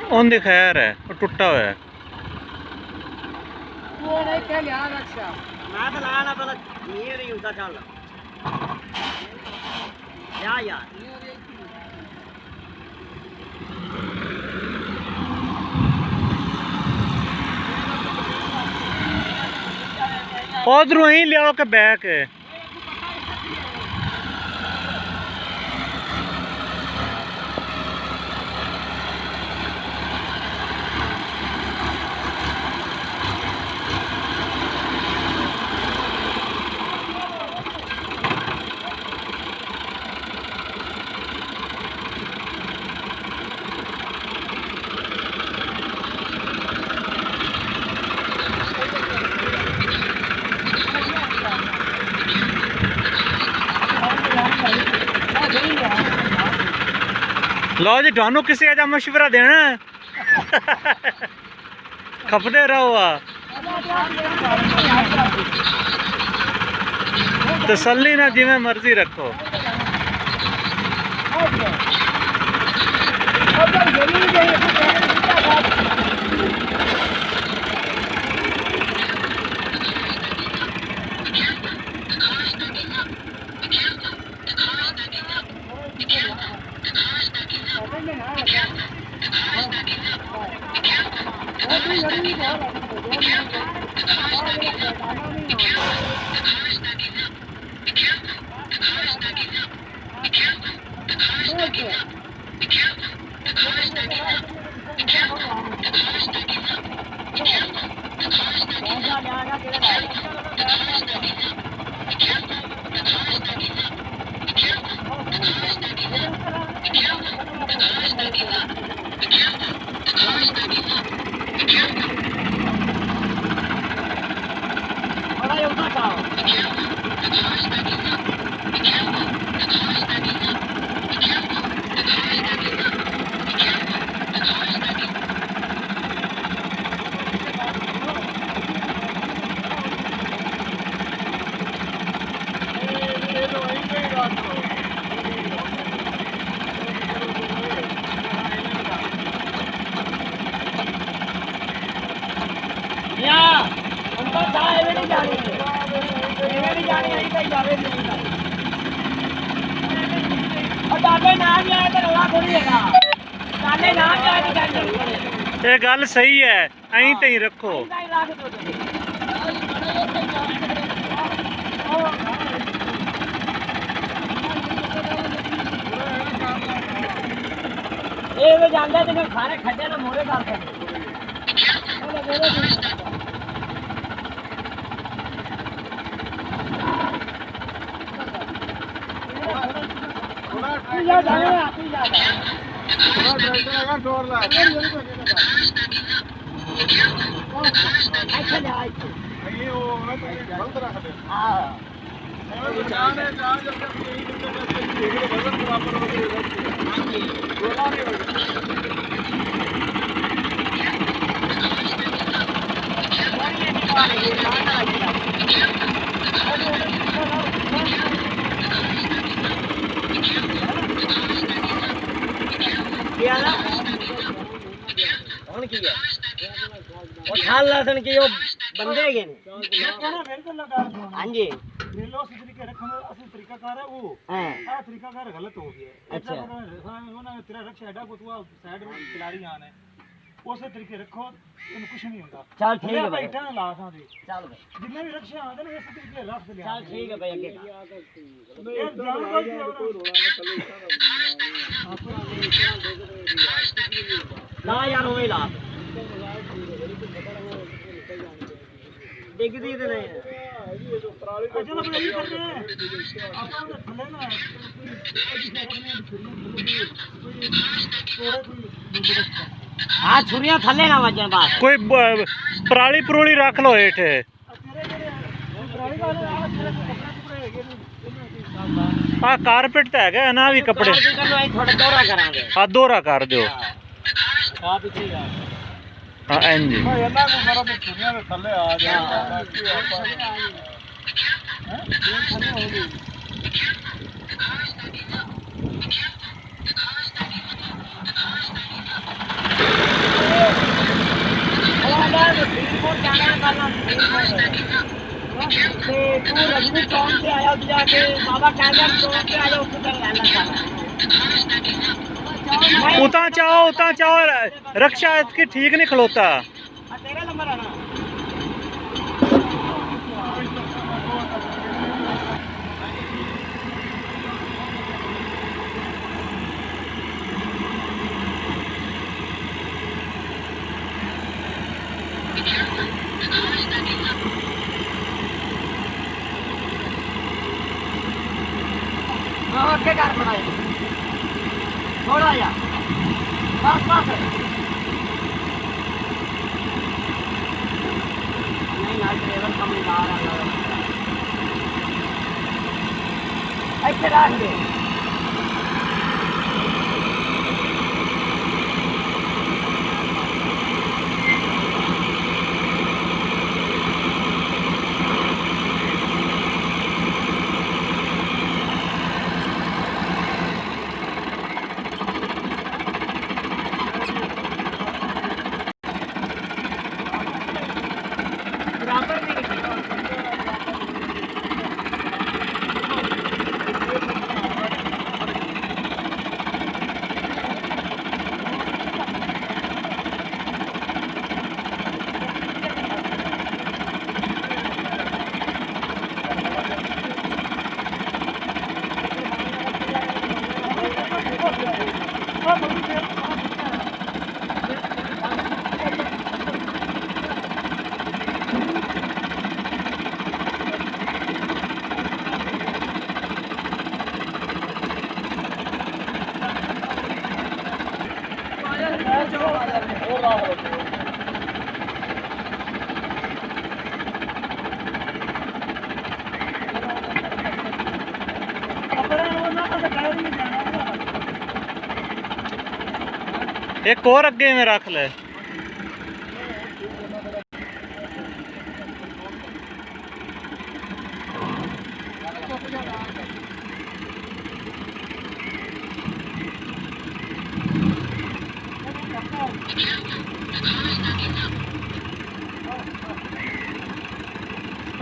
उनकी खैर है, वो टुटा हुआ है। उधरों ही लिया के बैक है। लो जी, थानू किसी का मशवरा देना खपदे रहो तसल्ली ना जिमें मर्जी रखो। ये गल सही है, अं तई रखो। ये जांदा ते सारे खड्डे ना मोरे कर सन कि बंदे है हाँ जी तरीकाकार है वो तरीकाकार गलत हो गया। अच्छा तेरा रक्षा है को तू साइड में खिलाड़ी आना है उस तरीके रखो कुछ नहीं होता। चल ठीक है भाई इतना ला सा दे चल भाई जितने भी रक्षा आते हैं उस तरीके रख ले। चल ठीक है भाई आगे ना यार वो ही ला देख दी इतने चलो भाई ये करते हैं आपा उधर थले ना कोई हां छुरियां थल्ले ना वजन बात कोई पराली परूली रख लो हेठ आ कारपेट तो है ना भी कपड़े थोड़ा दोहरा करांगे हाँ दोहरा कर दो हां पीछे यार हाँ इंज भाई अन्ना को सारा में छुरियां दे थल्ले आ जाए बाकी आपा हैं थल्ले हो गई तू रजनी चौक से आया जाके बाबा काजल चौक से आया उसको कर लाना उता चाओ रक्षा इसकी ठीक नहीं खलोता तेरा नंबर आना के कार बनाए थोड़ा या बस बस नहीं ना ड्राइवर समझदार है ऐसे रख दे एक और अगे में रख ले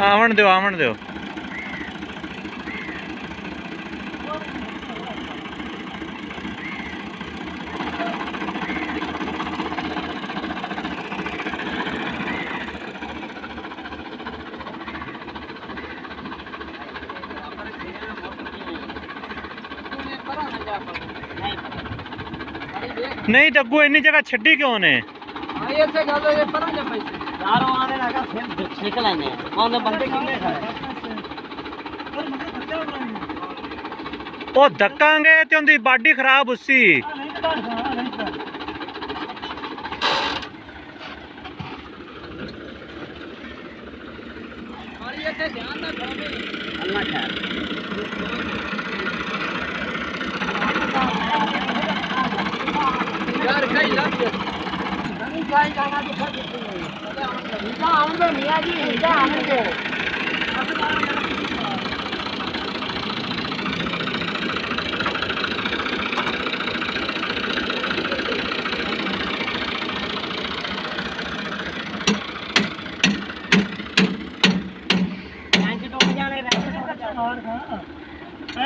आवन दो नहीं तो अगू इन्नी जगह छड्डी क्यों ने यारों आने लगा फिर निकल आने कौन बंदे कितने खड़े ओ धक्कांगे ते उनदी बाडी खराब उसी अल्लाह खैर यार कई लग नहीं जाए जाना तो सब हिजा आउंगे मियां जी हिजा आउंगे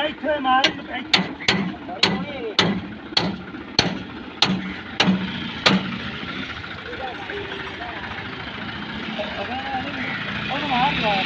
ਇੱਥੇ ਮਾਰ ਉਹਨੂੰ ਮਾਰ ਯਾਰ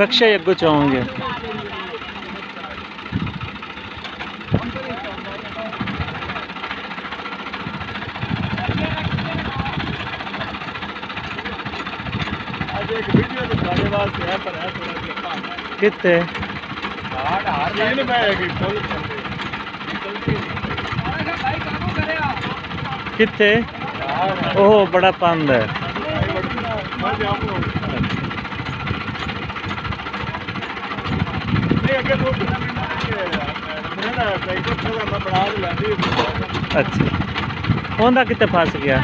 रक्षा अगो चाहोगे कितने कितने ओह बड़ा पंद है अच्छा ਉਹਦਾ ਕਿਤੇ ਫਸ ਗਿਆ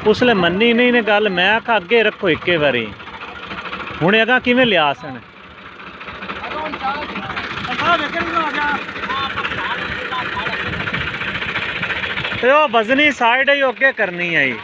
ਉਸਲੇ ਮੰਨੀ ਨਹੀਂ ਨੇ ਗੱਲ ਮੈਂ ਆਖਾ ਅੱਗੇ ਰੱਖੋ ਇੱਕੇ ਵਾਰੀ ਹੁਣ ਅਗਾ ਕਿਵੇਂ ਲਿਆ ਸਨ ਤੇ ਉਹ ਵਜ਼ਨੀ ਸਾਈਡ ਹੀ ਅੱਗੇ ਕਰਨੀ ਆਈ